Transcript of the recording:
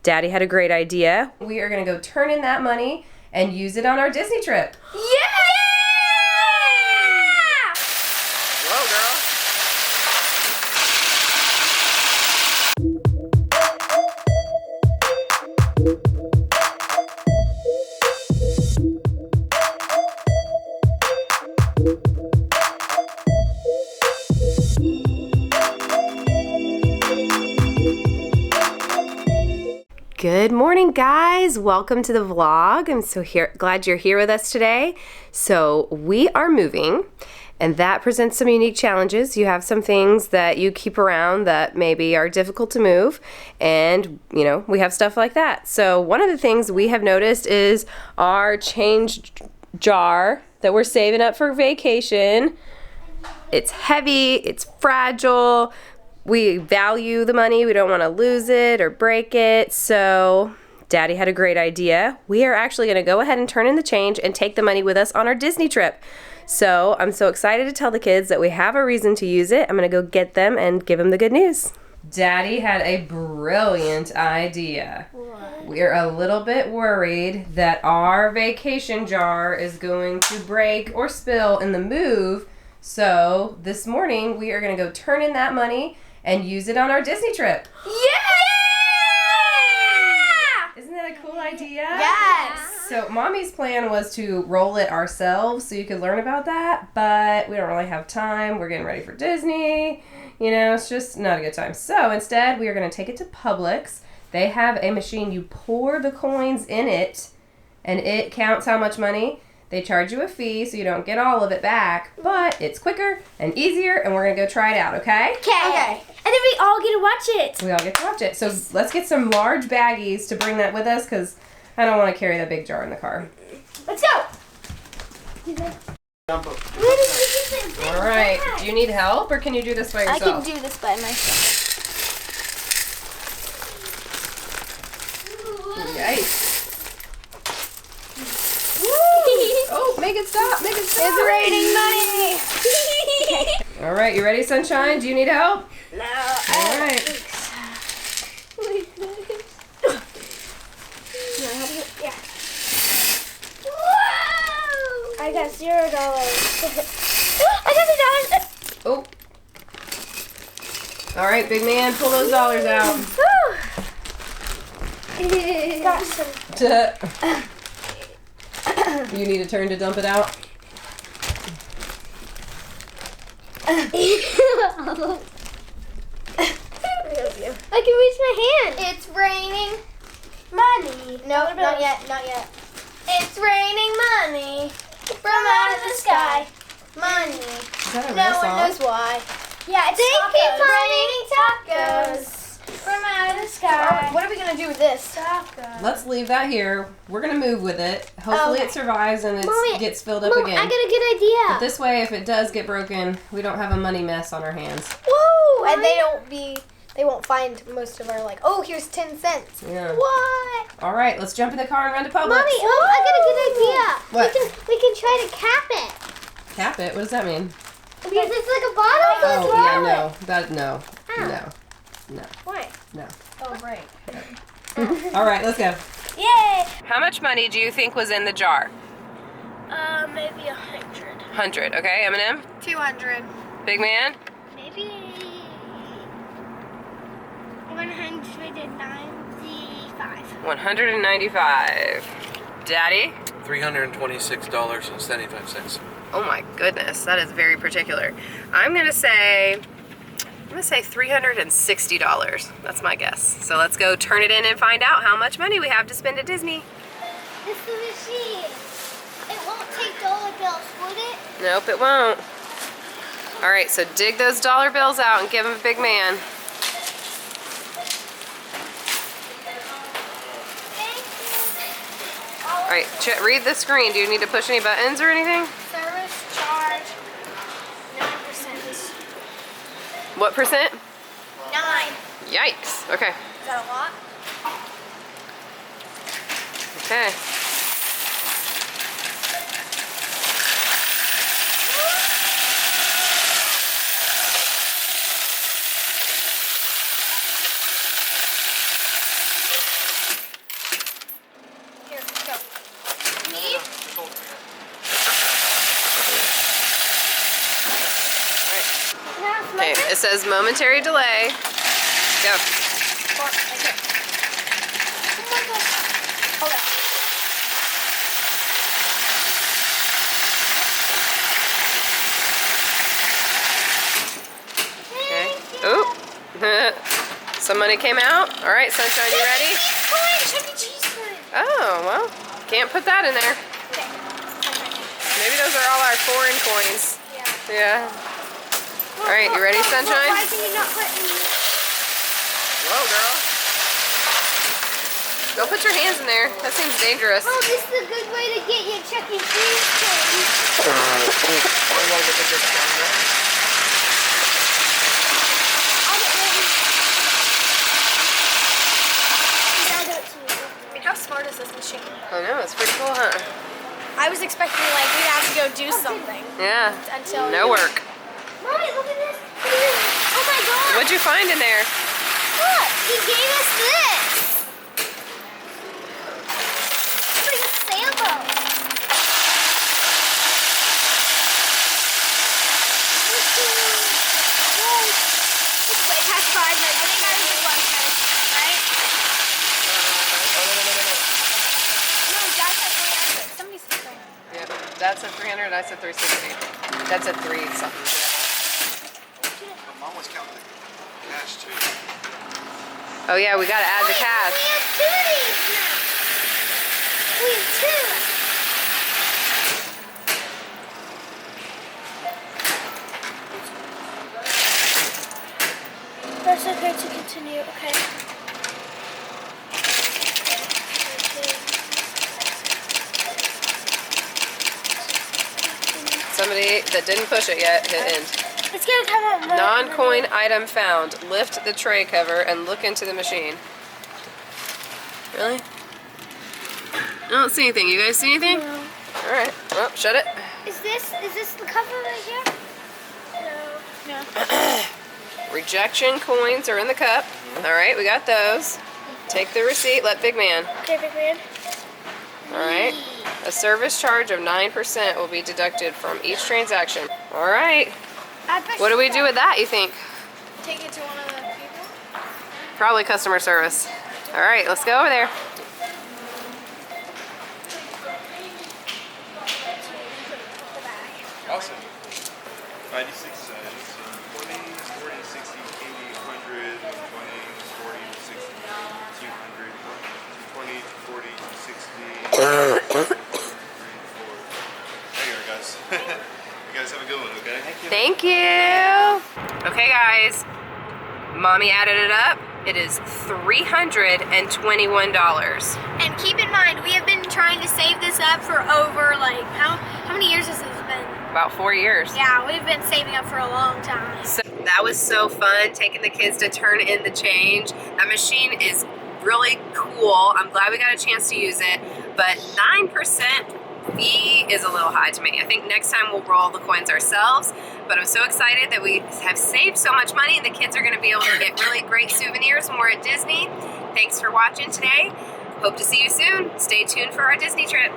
Daddy had a great idea. We are gonna go turn in that money and use it on our Disney trip. Yeah! Whoa, girl. Good morning, guys. Welcome to the vlog. I'm so glad you're here with us today. So we are moving, and that presents some unique challenges. You have some things that you keep around that maybe are difficult to move, and you know, we have stuff like that. So one of the things we have noticed is our change jar that we're saving up for vacation. It's heavy, it's fragile. We value the money. We don't want to lose it or break it. So Daddy had a great idea. We are actually going to go ahead and turn in the change and take the money with us on our Disney trip. So I'm so excited to tell the kids that we have a reason to use it. I'm going to go get them and give them the good news. Daddy had a brilliant idea. What? We're a little bit worried that our vacation jar is going to break or spill in the move. So this morning we are going to go turn in that money and use it on our Disney trip. Yeah! Isn't that a cool idea? Yes! So Mommy's plan was to roll it ourselves so you could learn about that, but we don't really have time. We're getting ready for Disney. You know, it's just not a good time. So instead, we are going to take it to Publix. They have a machine. You pour the coins in it, and it counts how much money. They charge you a fee, so you don't get all of it back, but it's quicker and easier, and we're going to go try it out, okay? Okay. And then we all get to watch it. We all get to watch it. So let's get some large baggies to bring that with us, because I don't want to carry that big jar in the car. Let's go. All right. Do you need help, or can you do this by yourself? I can do this by myself. Yikes. Oh, make it stop. Make it stop. It's raining money. All right. You ready, Sunshine? Do you need help? No. All right. Yeah. Whoa! I got $0. I got $1. Oh. All right, big man, pull those dollars out. Got some. You need a turn to dump it out? I can reach my hand. It's raining money. No, not yet, not yet. It's raining money from out of the sky. Money. Is that a real No one song? knows why. Yeah, it's raining tacos from out of the sky. What are we gonna do with this? Tacos. Let's leave that here. We're gonna move with it. Hopefully it survives and it gets filled up Mom, again. I got a good idea. But this way, if it does get broken, we don't have a money mess on our hands. Woo! And they won't find most of our oh, here's 10 cents. Yeah. What? All right, let's jump in the car and run to Publix. Mommy, I got a good idea. What? We can try to cap it. Cap it? What does that mean? Because it's like a bottle. So Oh, yeah, no. No. Why? No. Oh, right. All right, let's go. Yay! How much money do you think was in the jar? Maybe 100. 100, okay, M&M? 200. Big man? Maybe 195. 195. Daddy? $326.75. Oh my goodness, that is very particular. I'm gonna say $360. That's my guess. So let's go turn it in and find out how much money we have to spend at Disney. This is the machine. It won't take dollar bills, would it? Nope, it won't. All right, so dig those dollar bills out and give them a big man. Thank you. All right, read the screen. Do you need to push any buttons or anything? Service charge 9%. What percent? 9. Yikes. Okay. Is that a lot? Okay. says momentary delay. Go. Oh my gosh. Hold on. Okay. Ooh. Some money came out. All right, Sunshine, you ready? Chuck E. Cheese coin. Oh, well, can't put that in there. Okay. Maybe those are all our foreign coins. Yeah. All right, you ready, Sunshine? Why can you not put in? Whoa, girl. Don't put your hands in there. That seems dangerous. Oh, this is a good way to get your Chuck E. Cheese coins. How smart is this machine? I know, it's pretty cool, huh? I was expecting like we'd have to go do something. Yeah. Until no work. Mommy, look at this. Oh my god. What'd you find in there? Look, he gave us this. It's like a sailboat. It's way past 5 minutes. I think I was at 1 minute, right? No, Dad said 300. Somebody said 300. Yeah, that's at 300, I said 360. That's at 3 something. Mom was counting the cash too. Oh yeah, we gotta add the cash. We have 2 of these now. We have 2. That's okay to continue, okay. Somebody that didn't push it yet hit end. It's gonna come out more. Non-coin item found. Lift the tray cover and look into the machine. Really? I don't see anything. You guys see anything? No. All right. Well, shut it. Is this the cover right here? No. Rejection coins are in the cup. All right, we got those. Take the receipt. Let big man. Okay, big man. All right. A service charge of 9% will be deducted from each transaction. All right. What do we do with that, you think? Take it to one of the people? Probably customer service. All right, let's go over there. Awesome. 96 cents. 40, 60, 80, 100, 20, 40, 60, 200, 220, 40, 60. There you go, guys. You guys have a good one, okay? Thank you. Okay, guys. Mommy added it up. It is $321. And keep in mind, we have been trying to save this up for over, like, how many years has this been? About 4 years. Yeah, we've been saving up for a long time. So that was so fun, taking the kids to turn in the change. That machine is really cool. I'm glad we got a chance to use it, but 9% fee is a little high to me. I think next time we'll roll the coins ourselves, but I'm so excited that we have saved so much money and the kids are going to be able to get really great souvenirs when we're at Disney. Thanks for watching today. Hope to see you soon. Stay tuned for our Disney trip.